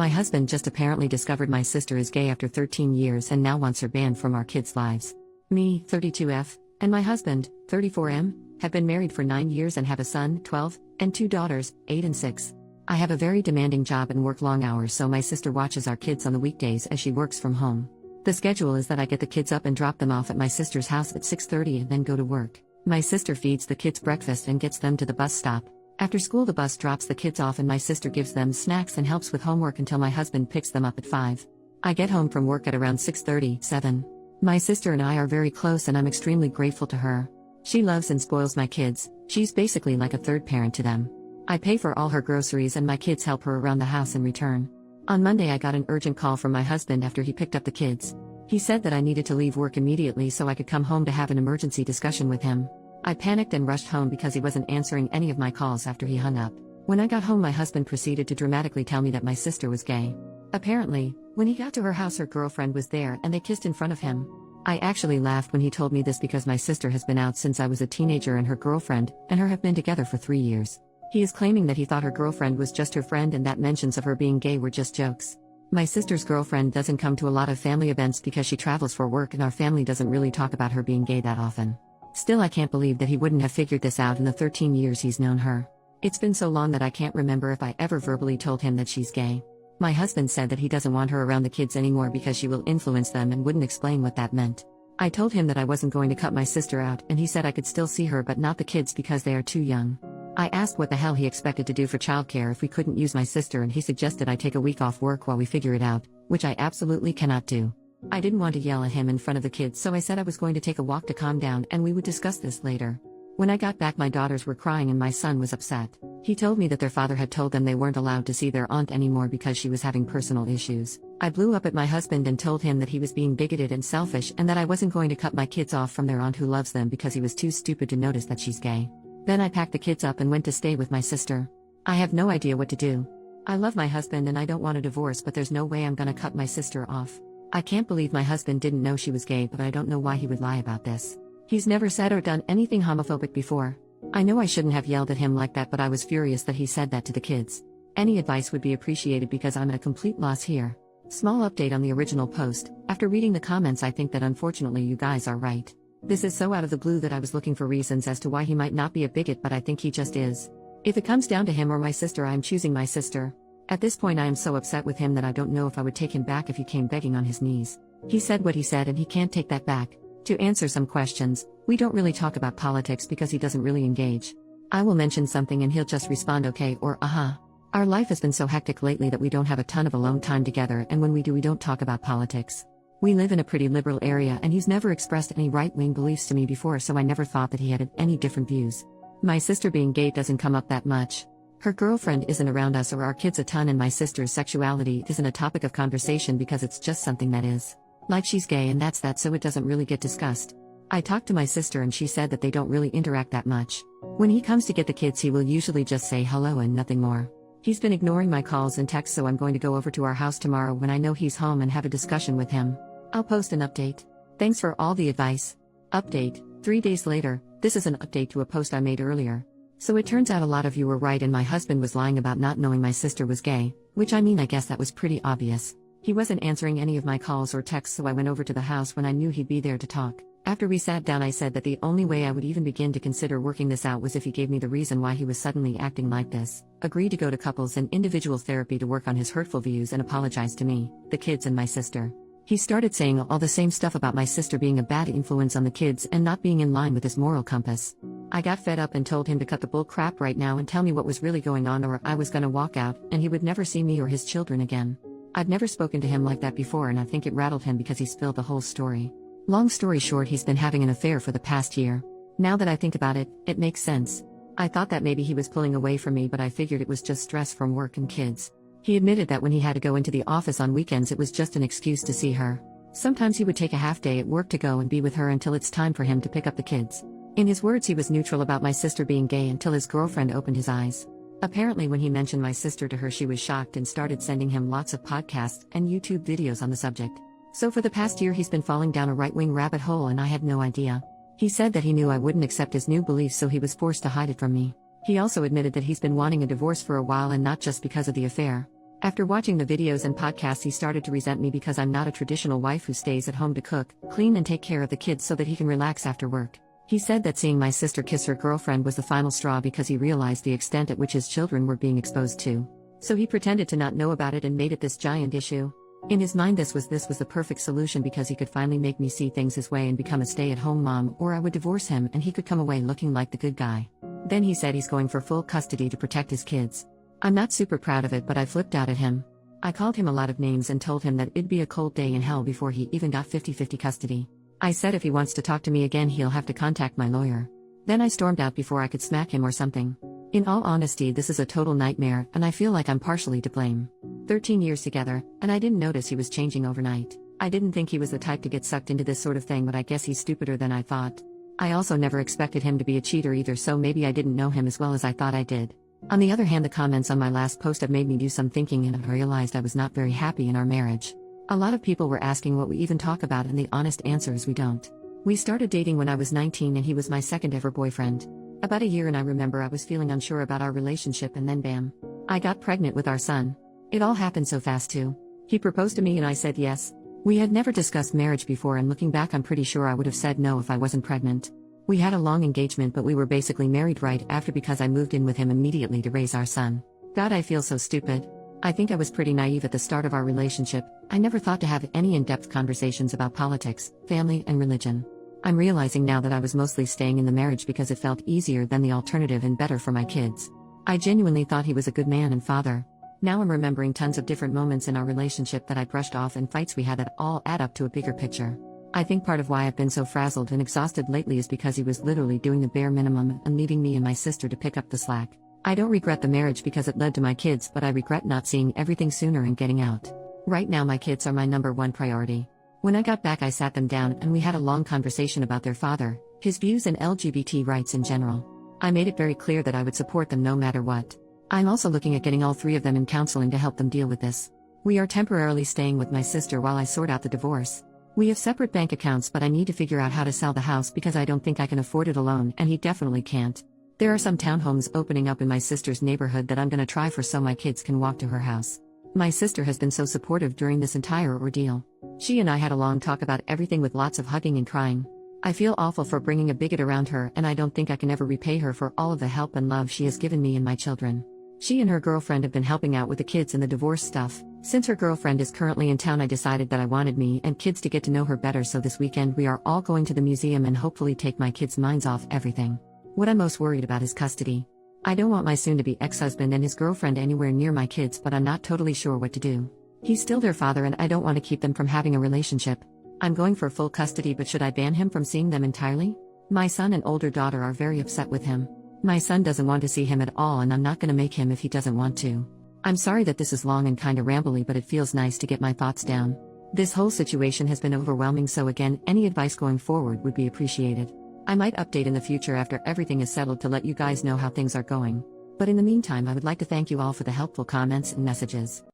My husband just apparently discovered my sister is gay after 13 years and now wants her banned from our kids' lives. Me, 32F, and my husband, 34M, have been married for 9 years and have a son, 12, and 2 daughters, 8 and 6. I have a very demanding job and work long hours, so my sister watches our kids on the weekdays as she works from home. The schedule is that I get the kids up and drop them off at my sister's house at 6:30 and then go to work. My sister feeds the kids breakfast and gets them to the bus stop. After school, the bus drops the kids off and my sister gives them snacks and helps with homework until my husband picks them up at 5. I get home from work at around 6:30, 7. My sister and I are very close and I'm extremely grateful to her. She loves and spoils my kids. She's basically like a third parent to them. I pay for all her groceries and my kids help her around the house in return. On Monday I got an urgent call from my husband after he picked up the kids. He said that I needed to leave work immediately so I could come home to have an emergency discussion with him. I panicked and rushed home because he wasn't answering any of my calls after he hung up. When I got home, my husband proceeded to dramatically tell me that my sister was gay. Apparently, when he got to her house, her girlfriend was there and they kissed in front of him. I actually laughed when he told me this because my sister has been out since I was a teenager and her girlfriend and her have been together for 3 years. He is claiming that he thought her girlfriend was just her friend and that mentions of her being gay were just jokes. My sister's girlfriend doesn't come to a lot of family events because she travels for work and our family doesn't really talk about her being gay that often. Still, I can't believe that he wouldn't have figured this out in the 13 years he's known her. It's been so long that I can't remember if I ever verbally told him that she's gay. My husband said that he doesn't want her around the kids anymore because she will influence them and wouldn't explain what that meant. I told him that I wasn't going to cut my sister out and he said I could still see her but not the kids because they are too young. I asked what the hell he expected to do for childcare if we couldn't use my sister and he suggested I take a week off work while we figure it out, which I absolutely cannot do. I didn't want to yell at him in front of the kids, so I said I was going to take a walk to calm down and we would discuss this later. When I got back, my daughters were crying and my son was upset. He told me that their father had told them they weren't allowed to see their aunt anymore because she was having personal issues. I blew up at my husband and told him that he was being bigoted and selfish and that I wasn't going to cut my kids off from their aunt who loves them because he was too stupid to notice that she's gay. Then I packed the kids up and went to stay with my sister. I have no idea what to do. I love my husband and I don't want a divorce, but there's no way I'm gonna cut my sister off. I can't believe my husband didn't know she was gay, but I don't know why he would lie about this. He's never said or done anything homophobic before. I know I shouldn't have yelled at him like that, but I was furious that he said that to the kids. Any advice would be appreciated because I'm at a complete loss here. Small update on the original post. After reading the comments, I think that unfortunately you guys are right. This is so out of the blue that I was looking for reasons as to why he might not be a bigot, but I think he just is. If it comes down to him or my sister, I am choosing my sister. At this point I am so upset with him that I don't know if I would take him back if he came begging on his knees. He said what he said and he can't take that back. To answer some questions, we don't really talk about politics because he doesn't really engage. I will mention something and he'll just respond okay or uh-huh. Our life has been so hectic lately that we don't have a ton of alone time together, and when we do, we don't talk about politics. We live in a pretty liberal area and he's never expressed any right-wing beliefs to me before, so I never thought that he had any different views. My sister being gay doesn't come up that much. Her girlfriend isn't around us or our kids a ton, and my sister's sexuality isn't a topic of conversation because it's just something that is. Like, she's gay and that's that, so it doesn't really get discussed. I talked to my sister and she said that they don't really interact that much. When he comes to get the kids, he will usually just say hello and nothing more. He's been ignoring my calls and texts, so I'm going to go over to our house tomorrow when I know he's home and have a discussion with him. I'll post an update. Thanks for all the advice. Update. 3 days later. This is an update to a post I made earlier. So it turns out a lot of you were right and my husband was lying about not knowing my sister was gay, which I mean, I guess that was pretty obvious. He wasn't answering any of my calls or texts, so I went over to the house when I knew he'd be there to talk. After we sat down, I said that the only way I would even begin to consider working this out was if he gave me the reason why he was suddenly acting like this, agreed to go to couples and individual therapy to work on his hurtful views, and apologize to me, the kids and my sister. He started saying all the same stuff about my sister being a bad influence on the kids and not being in line with his moral compass. I got fed up and told him to cut the bull crap right now and tell me what was really going on, or I was gonna walk out and he would never see me or his children again. I've never spoken to him like that before, and I think it rattled him because he spilled the whole story. Long story short, he's been having an affair for the past year. Now that I think about it, it makes sense. I thought that maybe he was pulling away from me, but I figured it was just stress from work and kids. He admitted that when he had to go into the office on weekends, it was just an excuse to see her. Sometimes he would take a half day at work to go and be with her until it's time for him to pick up the kids. In his words, he was neutral about my sister being gay until his girlfriend opened his eyes. Apparently when he mentioned my sister to her, she was shocked and started sending him lots of podcasts and YouTube videos on the subject. So for the past year he's been falling down a right-wing rabbit hole and I had no idea. He said that he knew I wouldn't accept his new beliefs, so he was forced to hide it from me. He also admitted that he's been wanting a divorce for a while, and not just because of the affair. After watching the videos and podcasts, he started to resent me because I'm not a traditional wife who stays at home to cook, clean, and take care of the kids so that he can relax after work. He said that seeing my sister kiss her girlfriend was the final straw because he realized the extent at which his children were being exposed to. So he pretended to not know about it and made it this giant issue. In his mind, this was the perfect solution because he could finally make me see things his way and become a stay-at-home mom, or I would divorce him and he could come away looking like the good guy. Then he said he's going for full custody to protect his kids. I'm not super proud of it, but I flipped out at him. I called him a lot of names and told him that it'd be a cold day in hell before he even got 50-50 custody. I said if he wants to talk to me again, he'll have to contact my lawyer. Then I stormed out before I could smack him or something. In all honesty, this is a total nightmare, and I feel like I'm partially to blame. 13 years together, and I didn't notice he was changing overnight. I didn't think he was the type to get sucked into this sort of thing, but I guess he's stupider than I thought. I also never expected him to be a cheater either, so maybe I didn't know him as well as I thought I did. On the other hand, the comments on my last post have made me do some thinking, and I realized I was not very happy in our marriage. A lot of people were asking what we even talk about, and the honest answer is we don't. We started dating when I was 19 and he was my second ever boyfriend. About a year, and I remember I was feeling unsure about our relationship, and then bam, I got pregnant with our son. It all happened so fast too. He proposed to me and I said yes. We had never discussed marriage before, and looking back I'm pretty sure I would have said no if I wasn't pregnant. We had a long engagement, but we were basically married right after because I moved in with him immediately to raise our son. God, I feel so stupid. I think I was pretty naive at the start of our relationship. I never thought to have any in-depth conversations about politics, family, and religion. I'm realizing now that I was mostly staying in the marriage because it felt easier than the alternative and better for my kids. I genuinely thought he was a good man and father. Now I'm remembering tons of different moments in our relationship that I brushed off and fights we had that all add up to a bigger picture. I think part of why I've been so frazzled and exhausted lately is because he was literally doing the bare minimum and leaving me and my sister to pick up the slack. I don't regret the marriage because it led to my kids, but I regret not seeing everything sooner and getting out. Right now my kids are my number one priority. When I got back, I sat them down and we had a long conversation about their father, his views, and LGBT rights in general. I made it very clear that I would support them no matter what. I'm also looking at getting all three of them in counseling to help them deal with this. We are temporarily staying with my sister while I sort out the divorce. We have separate bank accounts, but I need to figure out how to sell the house because I don't think I can afford it alone, and he definitely can't. There are some townhomes opening up in my sister's neighborhood that I'm gonna try for so my kids can walk to her house. My sister has been so supportive during this entire ordeal. She and I had a long talk about everything with lots of hugging and crying. I feel awful for bringing a bigot around her, and I don't think I can ever repay her for all of the help and love she has given me and my children. She and her girlfriend have been helping out with the kids and the divorce stuff. Since her girlfriend is currently in town, I decided that I wanted me and kids to get to know her better, so this weekend we are all going to the museum and hopefully take my kids' minds off everything. What I'm most worried about is custody. I don't want my soon-to-be ex-husband and his girlfriend anywhere near my kids, but I'm not totally sure what to do. He's still their father and I don't want to keep them from having a relationship. I'm going for full custody, but should I ban him from seeing them entirely? My son and older daughter are very upset with him. My son doesn't want to see him at all, and I'm not gonna make him if he doesn't want to. I'm sorry that this is long and kinda rambly, but it feels nice to get my thoughts down. This whole situation has been overwhelming, so again, any advice going forward would be appreciated. I might update in the future after everything is settled to let you guys know how things are going. But in the meantime, I would like to thank you all for the helpful comments and messages.